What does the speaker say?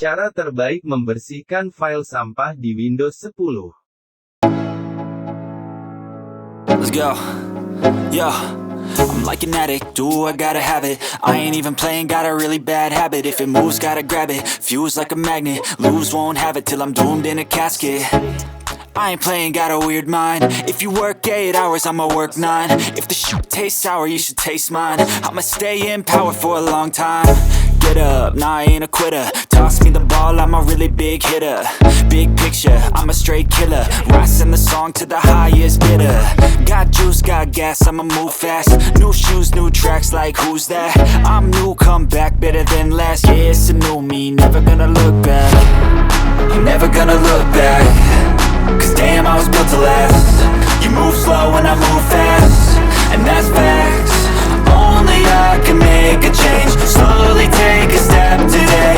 Cara terbaik membersihkan file sampah di Windows 10. Let's go. Yeah. I'm like an addict, do I gotta have it. I ain't even playing, got a really bad habit. If it moves, gotta grab it, fuse like a magnet. Lose, won't have it till I'm doomed in a casket. I ain't playing, got a weird mind. If you work 8 hours, I'ma work 9. If the shit tastes sour, you should taste mine. I'ma stay in power for a long time. Get up, nah, I ain't a quitter. Toss me the ball, I'm a really big hitter. Big picture, I'm a straight killer. Rising the song to the highest bidder. Got juice, got gas, I'ma move fast. New shoes, new tracks, like who's that? I'm new, come back, better than last. Yeah, it's a new me, never gonna look back. I'm never gonna look back. Cause damn, I was built to last. You move slow and I move fast, and that's facts. Only I can make a change. Slowly take a step today.